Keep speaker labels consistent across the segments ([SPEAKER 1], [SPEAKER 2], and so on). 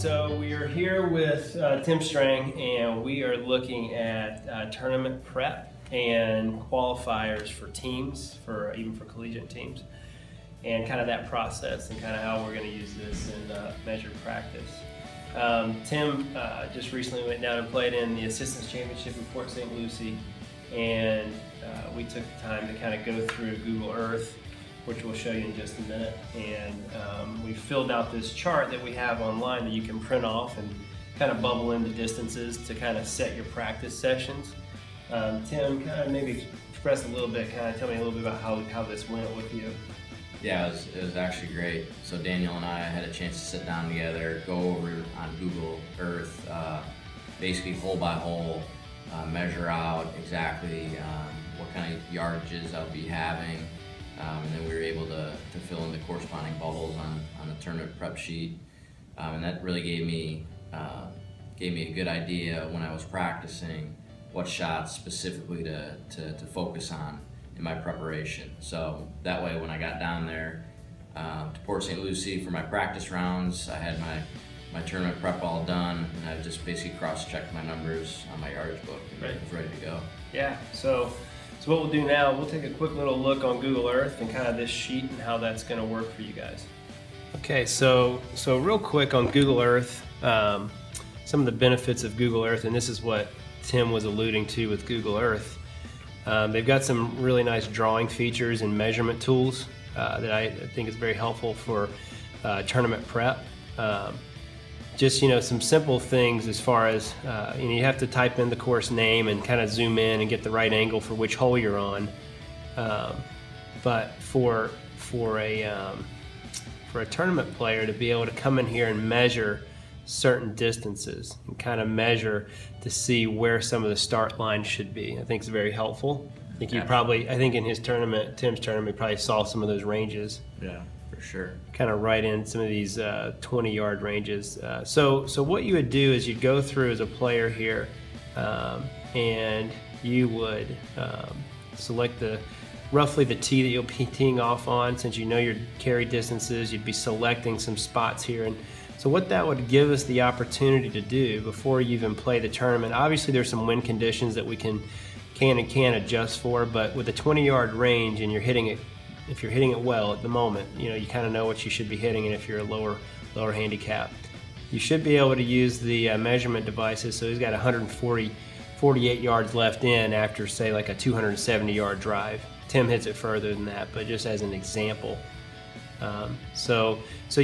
[SPEAKER 1] So we are here with Tim Strang, and we are looking at tournament prep and qualifiers for teams, even for collegiate teams, and kind of that process and kind of how we're going to use this in measured practice. Tim just recently went down and played in the Assistants Championship in Port St. Lucie, and we took the time to kind of go through Google Earth, which we'll show you in just a minute. And we filled out this chart that we have online that you can print off and kind of bubble into distances to kind of set your practice sessions. Tim, kind of maybe express a little bit, kind of tell me a little bit about how this went with you.
[SPEAKER 2] Yeah, it was actually great. So Daniel and I had a chance to sit down together, go over on Google Earth, basically hole by hole, measure out exactly what kind of yardages I'll be having. And then we were able to fill in the corresponding bubbles on the tournament prep sheet, and that really gave me a good idea when I was practicing what shots specifically to focus on in my preparation. So that way, when I got down there to Port St. Lucie for my practice rounds, I had my tournament prep all done, and I just basically cross-checked my numbers on my yardage book, and it was ready to go.
[SPEAKER 1] Yeah. So what we'll do now, we'll take a quick little look on Google Earth and kind of this sheet and how that's going to work for you guys. Okay, so real quick on Google Earth, some of the benefits of Google Earth, and this is what Tim was alluding to with Google Earth. They've got some really nice drawing features and measurement tools that I think is very helpful for tournament prep. Just, some simple things as far as, you have to type in the course name and kind of zoom in and get the right angle for which hole you're on. But for a tournament player to be able to come in here and measure certain distances and kind of measure to see where some of the start lines should be, I think is very helpful. I think in his tournament, Tim's tournament, he probably saw some of those ranges.
[SPEAKER 2] Yeah. For sure. Kind
[SPEAKER 1] of right in some of these 20-yard ranges. So what you would do is you'd go through as a player here, and you would select roughly the tee that you'll be teeing off on. Since you know your carry distances, you'd be selecting some spots here. And so what that would give us the opportunity to do before you even play the tournament, obviously there's some wind conditions that we can adjust for, but with a 20-yard range and you're hitting it, if you're hitting it well at the moment, you kind of know what you should be hitting, and if you're a lower handicap, you should be able to use the measurement devices. So he's got 48 yards left in after, say, like a 270-yard drive. Tim hits it further than that, but just as an example. So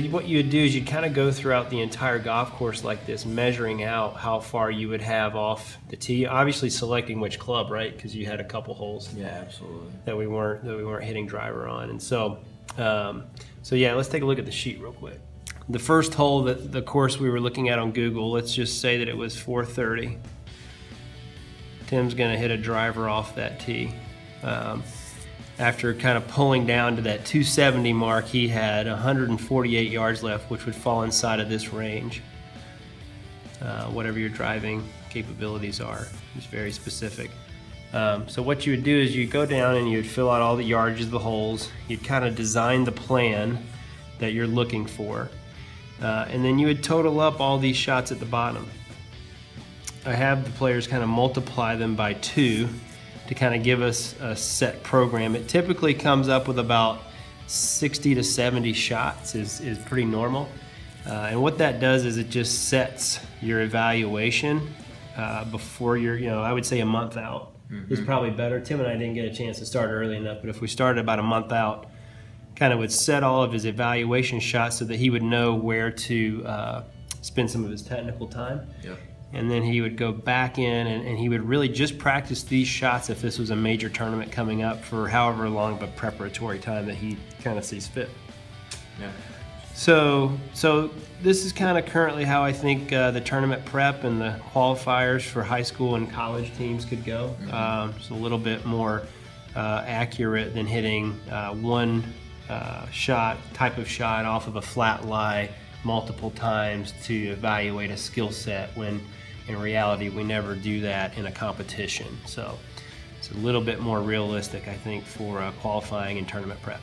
[SPEAKER 1] what you would do is you'd kind of go throughout the entire golf course like this, measuring out how far you would have off the tee. Obviously selecting which club, right? Because you had a couple holes.
[SPEAKER 2] Yeah, absolutely.
[SPEAKER 1] That we weren't hitting driver on, and so yeah, let's take a look at the sheet real quick. The first hole that the course we were looking at on Google, let's just say that it was 430. Tim's going to hit a driver off that tee. After kind of pulling down to that 270 mark, he had 148 yards left, which would fall inside of this range. Whatever your driving capabilities are, it's very specific. So what you would do is you go down and you'd fill out all the yardages of the holes. You'd kind of design the plan that you're looking for. And then you would total up all these shots at the bottom. I have the players kind of multiply them by 2 to kind of give us a set program. It typically comes up with about 60 to 70 shots is pretty normal. And what that does is it just sets your evaluation before you're, I would say a month out is probably better. Tim and I didn't get a chance to start early enough, but if we started about a month out, kind of would set all of his evaluation shots so that he would know where to spend some of his technical time.
[SPEAKER 2] Yep.
[SPEAKER 1] And then he would go back in and he would really just practice these shots if this was a major tournament coming up for however long of a preparatory time that he kind of sees fit.
[SPEAKER 2] Yeah.
[SPEAKER 1] So this is kind of currently how I think the tournament prep and the qualifiers for high school and college teams could go. It's a little bit more accurate than hitting one type of shot off of a flat lie multiple times to evaluate a skill set, when in reality we never do that in a competition. So it's a little bit more realistic, I think, for qualifying and tournament prep.